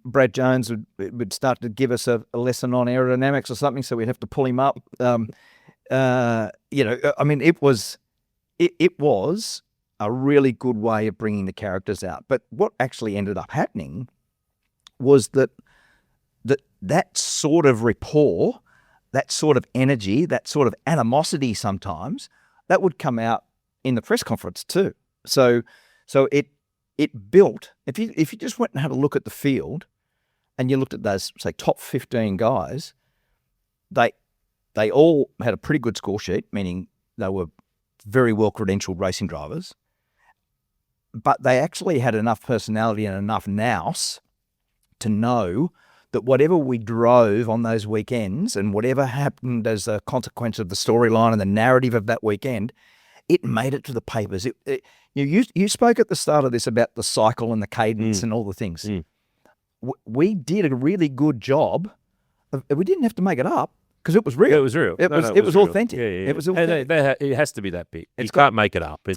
Speaker 1: Brad Jones would start to give us a lesson on aerodynamics or something, so we'd have to pull him up. It was a really good way of bringing the characters out. But what actually ended up happening was that sort of rapport, that sort of energy, that sort of animosity sometimes, that would come out in the press conference too. So it built. If you just went and had a look at the field, and you looked at those, say, top 15 guys, they all had a pretty good score sheet, meaning they were very well credentialed racing drivers, but they actually had enough personality and enough nous to know that whatever we drove on those weekends and whatever happened as a consequence of the storyline and the narrative of that weekend, it made it to the papers. You spoke at the start of this about the cycle and the cadence and all the things. We did a really good job. We didn't have to make it up because it was real.
Speaker 2: Yeah, it was real.
Speaker 1: It was
Speaker 2: real.
Speaker 1: authentic.
Speaker 2: Yeah.
Speaker 1: It was authentic.
Speaker 2: It has to be that big. You can't make it up.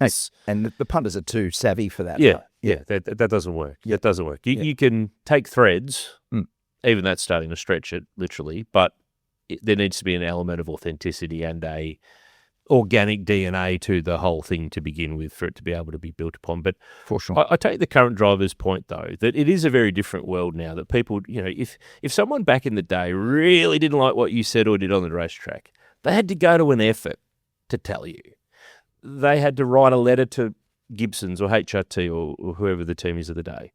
Speaker 1: And the punters are too savvy for that.
Speaker 2: Yeah. That doesn't work.
Speaker 1: Yeah.
Speaker 2: That doesn't work. You can take threads even that's starting to stretch it literally, but there needs to be an element of authenticity and a organic DNA to the whole thing to begin with for it to be able to be built upon. But
Speaker 1: For sure.
Speaker 2: I take the current driver's point, though, that it is a very different world now, that people, if someone back in the day really didn't like what you said or did on the racetrack, they had to go to an effort to tell you. They had to write a letter to Gibson's or HRT or whoever the team is of the day.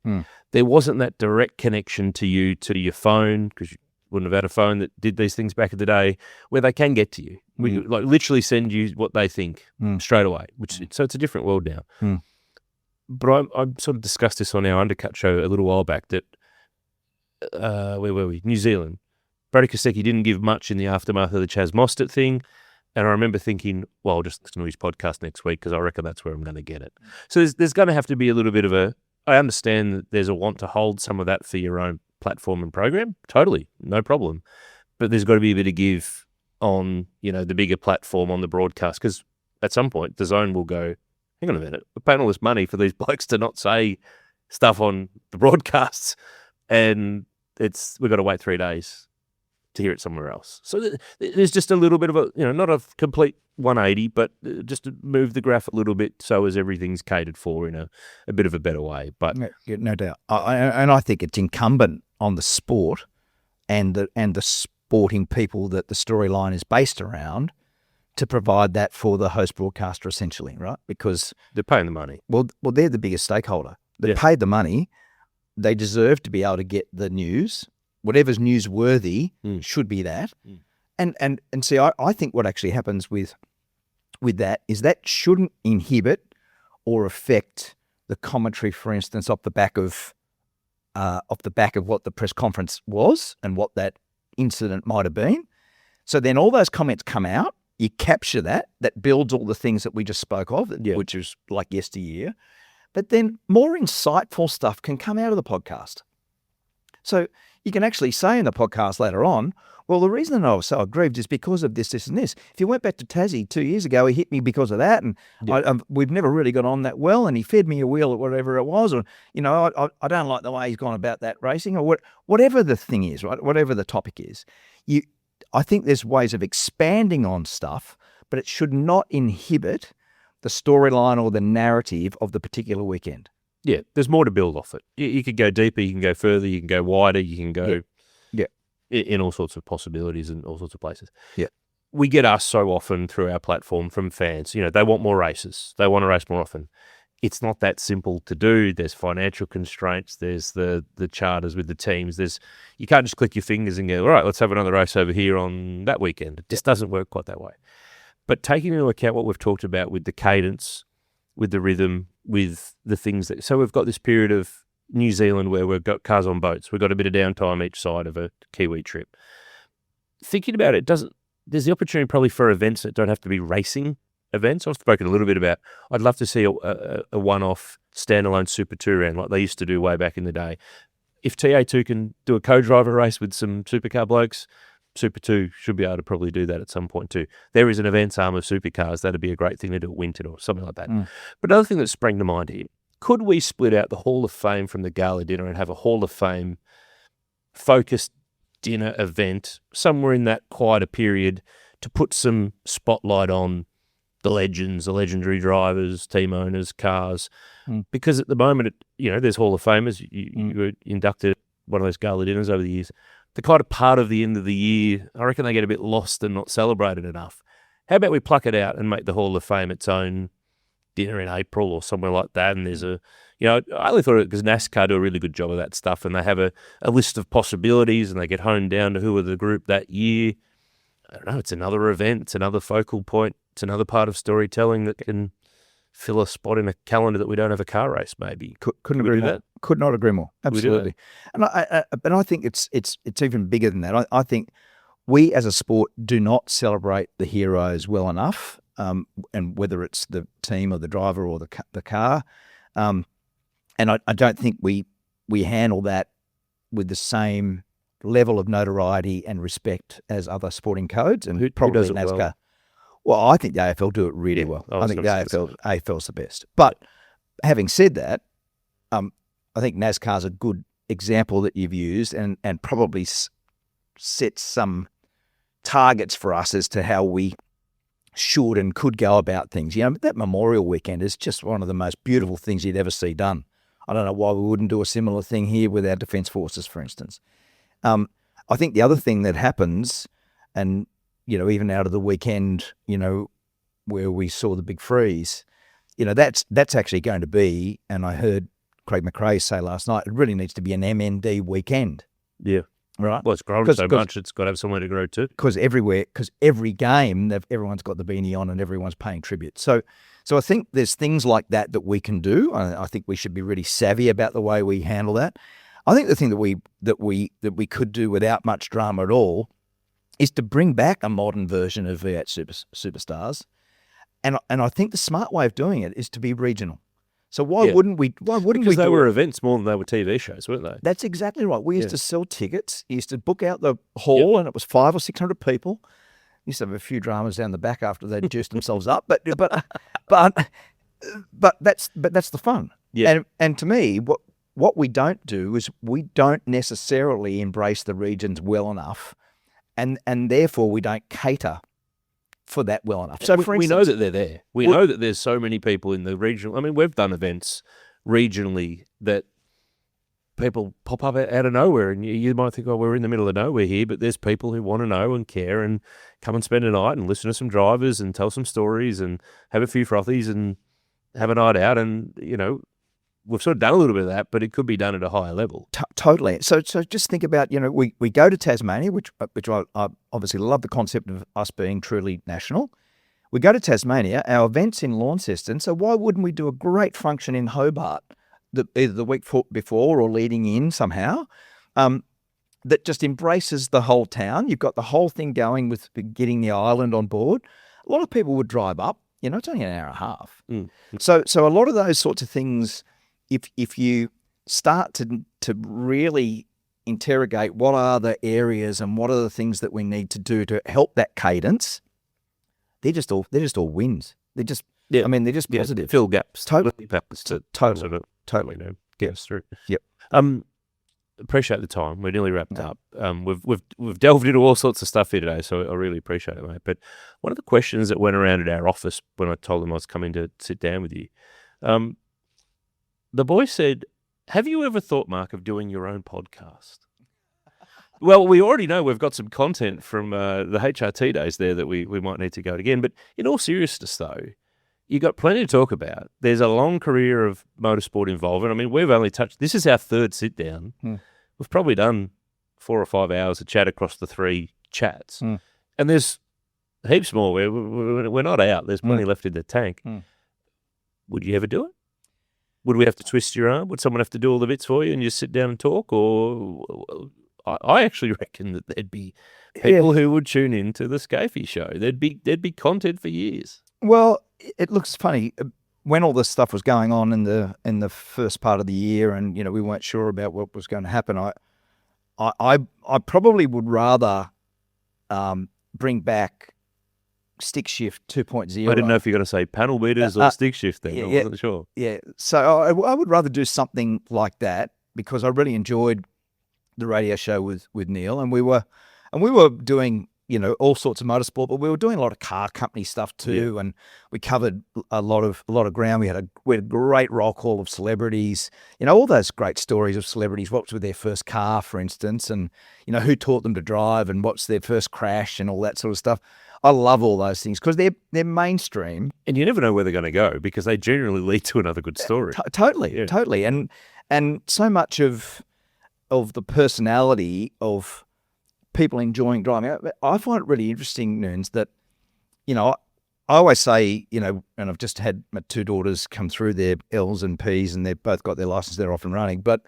Speaker 2: There wasn't that direct connection to you, to your phone, because you wouldn't have had a phone that did these things back in the day, where they can get to you. We like literally send you what they think straight away. So it's a different world now. But I sort of discussed this on our Undercut show a little while back that where were we? New Zealand. Brady Kostecki didn't give much in the aftermath of the Chaz Mostert thing. And I remember thinking, well, I'll just listen to his podcast next week because I reckon that's where I'm going to get it. So there's going to have to be a little bit of I understand that there's a want to hold some of that for your own platform and program. Totally, no problem. But there's got to be a bit of give on, the bigger platform on the broadcast, because at some point the zone will go, hang on a minute, we're paying all this money for these blokes to not say stuff on the broadcasts, and we've got to wait 3 days to hear it somewhere else. So there's just a little bit of not a complete 180, but just to move the graph a little bit so as everything's catered for in a bit of a better way. But
Speaker 1: no doubt. I think it's incumbent on the sport and the sporting people that the storyline is based around to provide that for the host broadcaster, essentially, right? Because
Speaker 2: they're paying the money.
Speaker 1: Well, they're the biggest stakeholder. They paid the money. They deserve to be able to get the news. Whatever's newsworthy should be that. And see, I think what actually happens with that is that shouldn't inhibit or affect the commentary, for instance, off the back of what the press conference was and what that incident might have been. So then all those comments come out, you capture that builds all the things that we just spoke of, which is like yesteryear. But then more insightful stuff can come out of the podcast. So you can actually say in the podcast later on, well, the reason I was so aggrieved is because of this, this, and this. If you went back to Tassie 2 years ago, he hit me because of that, and we've never really got on that well, and he fed me a wheel or whatever it was, or, I don't like the way he's gone about that racing, or whatever the thing is, right? Whatever the topic is. I think there's ways of expanding on stuff, but it should not inhibit the storyline or the narrative of the particular weekend.
Speaker 2: Yeah, there's more to build off it. You could go deeper, you can go further, you can go wider, you can go in all sorts of possibilities and all sorts of places.
Speaker 1: Yeah.
Speaker 2: We get asked so often through our platform from fans, they want more races. They want to race more often. It's not that simple to do. There's financial constraints. There's the charters with the teams. You can't just click your fingers and go, all right, let's have another race over here on that weekend. It just doesn't work quite that way. But taking into account what we've talked about with the cadence, with the rhythm, with the things so we've got this period of New Zealand where we've got cars on boats. We've got a bit of downtime each side of a Kiwi trip. Thinking about it, there's the opportunity probably for events that don't have to be racing events. I've spoken a little bit about, I'd love to see a one-off standalone Super 2 round like they used to do way back in the day. If TA2 can do a co-driver race with some supercar blokes, Super 2 should be able to probably do that at some point too. There is an events arm of supercars. That'd be a great thing to do at Winton or something like that. But another thing that sprang to mind here, could we split out the Hall of Fame from the gala dinner and have a Hall of Fame focused dinner event somewhere in that quieter period to put some spotlight on the legends, the legendary drivers, team owners, cars? Because at the moment, there's Hall of Famers. You were inducted at one of those gala dinners over the years. The kind of part of the end of the year, I reckon they get a bit lost and not celebrated enough. How about we pluck it out and make the Hall of Fame its own dinner in April or somewhere like that? And there's I only thought of it because NASCAR do a really good job of that stuff, and they have a list of possibilities and they get honed down to who are the group that year. I don't know, it's another event, it's another focal point, it's another part of storytelling that can fill a spot in a calendar that we don't have a car race, maybe.
Speaker 1: Couldn't agree more. Could not agree more. Absolutely. And I think it's even bigger than that. I think we as a sport do not celebrate the heroes well enough, and whether it's the team or the driver or the car. And I don't think we handle that with the same level of notoriety and respect as other sporting codes, and
Speaker 2: who
Speaker 1: probably
Speaker 2: does it
Speaker 1: NASCAR. Well, I think the AFL do it really well. I think the AFL's the best. But having said that, I think NASCAR's a good example that you've used and probably set some targets for us as to how we should and could go about things. You know, that Memorial Weekend is just one of the most beautiful things you'd ever see done. I don't know why we wouldn't do a similar thing here with our Defence Forces, for instance. I think the other thing that happens, and, you know, even out of the weekend, you know, where we saw the big freeze, you know, that's actually going to be, and I heard Craig McRae say last night, it really needs to be an MND weekend.
Speaker 2: Yeah.
Speaker 1: Right.
Speaker 2: Well, it's grown so much, it's got to have somewhere to grow too.
Speaker 1: Because every game, everyone's got the beanie on and everyone's paying tribute. So I think there's things like that we can do. I think we should be really savvy about the way we handle that. I think the thing that we could do without much drama at all is to bring back a modern version of V8 Superstars, and I think the smart way of doing it is to be regional. So why wouldn't we?
Speaker 2: Because they were events more than they were TV shows, weren't they?
Speaker 1: That's exactly right. We used to sell tickets. You used to book out the hall, and it was 500 or 600 people. Used to have a few dramas down the back after they'd juiced themselves up, but that's the fun.
Speaker 2: Yeah.
Speaker 1: And to me, what we don't do is we don't necessarily embrace the regions well enough, and therefore we don't cater for that well enough. So for instance,
Speaker 2: we know that they're there. We know that there's so many people in the regional. I mean, we've done events regionally that people pop up out of nowhere, and you might think, oh, we're in the middle of nowhere here, but there's people who want to know and care and come and spend a night and listen to some drivers and tell some stories and have a few frothies and have a night out. And, you know, we've sort of done a little bit of that, but it could be done at a higher level.
Speaker 1: Totally. So just think about, you know, we go to Tasmania, which I obviously love the concept of us being truly national. We go to Tasmania, our event's in Launceston, so why wouldn't we do a great function in Hobart, either the week before or leading in somehow, that just embraces the whole town? You've got the whole thing going with getting the island on board. A lot of people would drive up. You know, it's only an hour and a half. So a lot of those sorts of things, if you start to really interrogate what are the areas and what are the things that we need to do to help that cadence, they're just all wins. They're just they're just positive.
Speaker 2: Fill gaps.
Speaker 1: Totally.
Speaker 2: Totally. You know, get us through.
Speaker 1: Yep.
Speaker 2: Appreciate the time. We're nearly wrapped up. We've delved into all sorts of stuff here today, so I really appreciate it, mate. But one of the questions that went around at our office when I told them I was coming to sit down with you, the boy said, have you ever thought, Mark, of doing your own podcast? Well, we already know we've got some content from the HRT days there that we might need to go again. But in all seriousness, though, you've got plenty to talk about. There's a long career of motorsport involvement. I mean, we've only touched, this is our third sit down. We've probably done 4 or 5 hours of chat across the 3 chats. And there's heaps more. We're not out. There's plenty left in the tank. Would you ever do it? Would we have to twist your arm? Would someone have to do all the bits for you and you sit down and talk? Or I actually reckon that there'd be people who would tune in to the Skaife show. There'd be content for years.
Speaker 1: Well, it looks funny when all this stuff was going on in the first part of the year, and you know we weren't sure about what was going to happen. I probably would rather bring back stick shift 2.0.
Speaker 2: I didn't know if you're going to say panel beaters or stick shift then. I wasn't sure.
Speaker 1: Yeah, so I would rather do something like that because I really enjoyed the radio show with Neil, and we were doing, you know, all sorts of motorsport, but we were doing a lot of car company stuff too, and we covered a lot of ground. We had a great roll call of celebrities, you know, all those great stories of celebrities. What was with their first car, for instance, and you know who taught them to drive, and what's their first crash, and all that sort of stuff. I love all those things because they're mainstream,
Speaker 2: and you never know where they're going to go because they generally lead to another good story.
Speaker 1: Totally, and so much of the personality of people enjoying driving. I find it really interesting, Noonz, that, you know, I always say, you know, and I've just had my 2 daughters come through their L's and P's and they've both got their license, they're off and running. But,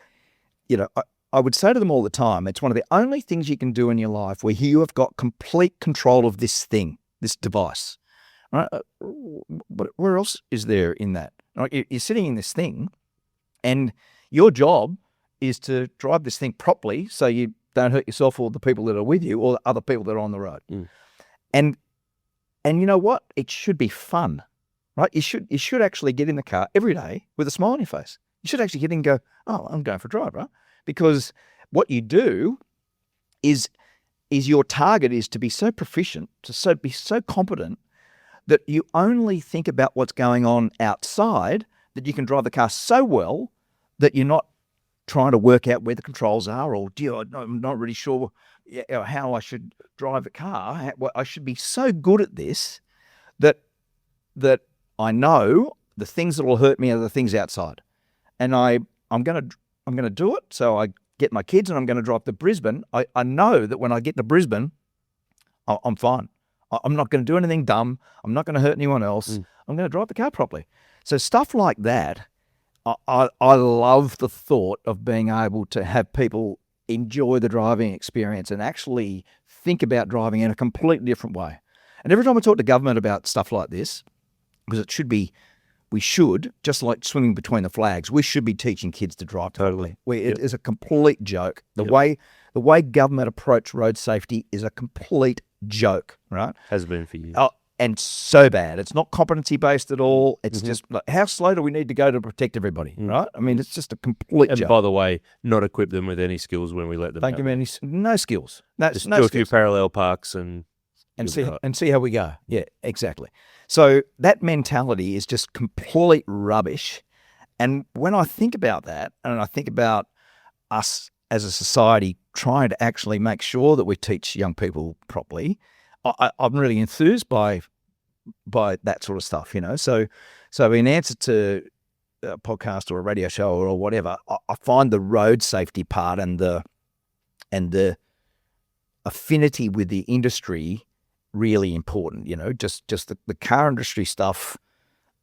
Speaker 1: you know, I would say to them all the time, it's one of the only things you can do in your life where you have got complete control of this thing, this device. Right? Where else is there in that? Right? You're sitting in this thing and your job is to drive this thing properly so you don't hurt yourself or the people that are with you or the other people that are on the road. And you know what? It should be fun, right? You should actually get in the car every day with a smile on your face. You should actually get in and go, oh, I'm going for a drive, right? because what you do is your target is to be so proficient, to be so competent that you only think about what's going on outside, that you can drive the car so well that you're not trying to work out where the controls are, or I'm not really sure how I should drive a car. I should be so good at this that I know the things that will hurt me are the things outside, and I'm going to do it. So I get my kids and I'm going to drive to Brisbane. I know that when I get to Brisbane, I'm fine. I'm not going to do anything dumb. I'm not going to hurt anyone else. I'm going to drive the car properly. So stuff like that, I love the thought of being able to have people enjoy the driving experience and actually think about driving in a completely different way. And every time I talk to government about stuff like this, because we should, just like swimming between the flags, we should be teaching kids to drive.
Speaker 2: Totally.
Speaker 1: It is a complete joke. The way government approach road safety is a complete joke, right?
Speaker 2: Has been for years.
Speaker 1: And so bad. It's not competency-based at all. It's just like, how slow do we need to go to protect everybody, right? I mean, it's just a complete joke.
Speaker 2: And by the way, not equip them with any skills when we let them
Speaker 1: Don't give them no skills.
Speaker 2: Just do a few parallel parks and
Speaker 1: see how we go. Yeah, exactly. So that mentality is just complete rubbish. And when I think about that, and I think about us as a society trying to actually make sure that we teach young people properly, I'm really enthused by that sort of stuff, So in answer to a podcast or a radio show or whatever, I find the road safety part and the affinity with the industry really important, just the car industry stuff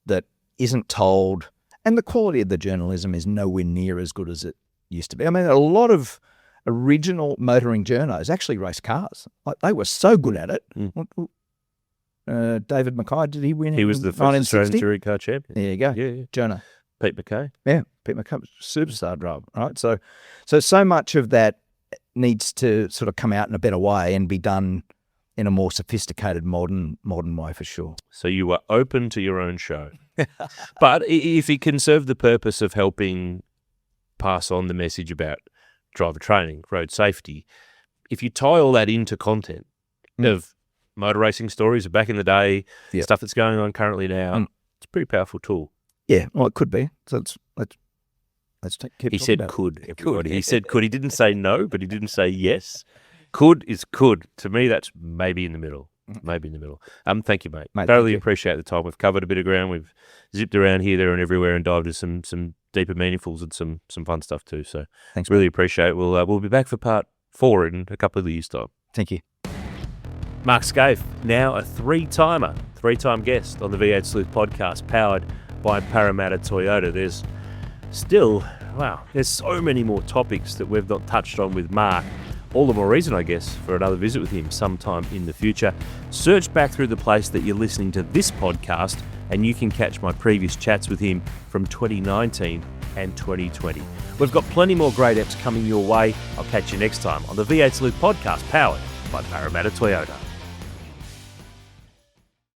Speaker 1: that isn't told, and the quality of the journalism is nowhere near as good as it used to be. I mean, a lot of original motoring journos actually race cars. Like, they were so good at it. David Mackay, did he win?
Speaker 2: He was the first Australian touring car champion.
Speaker 1: There you go.
Speaker 2: Yeah.
Speaker 1: Journo.
Speaker 2: Pete McKay.
Speaker 1: Yeah, Pete McKay, superstar driver, right? So much of that needs to sort of come out in a better way and be done in a more sophisticated, modern way for sure.
Speaker 2: So you are open to your own show. But if it can serve the purpose of helping pass on the message about driver training, road safety, if you tie all that into content of motor racing stories of back in the day, stuff that's going on currently now, it's a pretty powerful tool.
Speaker 1: Yeah, well, it could be. So let's keep.
Speaker 2: He said could, everybody. He said could. He didn't say no, but he didn't say yes. Could is could. To me, that's maybe in the middle. Maybe in the middle. Thank you, mate. Thoroughly appreciate the time. We've covered a bit of ground. We've zipped around here, there, and everywhere, and dived into some deeper meaningfuls and some fun stuff too. So
Speaker 1: thanks.
Speaker 2: Really appreciate it. We'll be back for part 4 in a couple of years' time.
Speaker 1: Thank you.
Speaker 2: Mark Skaife, now a three-time guest on the V8 Sleuth Podcast, powered by Parramatta Toyota. There's so many more topics that we've not touched on with Mark. All the more reason, I guess, for another visit with him sometime in the future. Search back through the place that you're listening to this podcast, and you can catch my previous chats with him from 2019 and 2020. We've got plenty more great eps coming your way. I'll catch you next time on the V8 Sleuth Podcast, powered by Parramatta Toyota.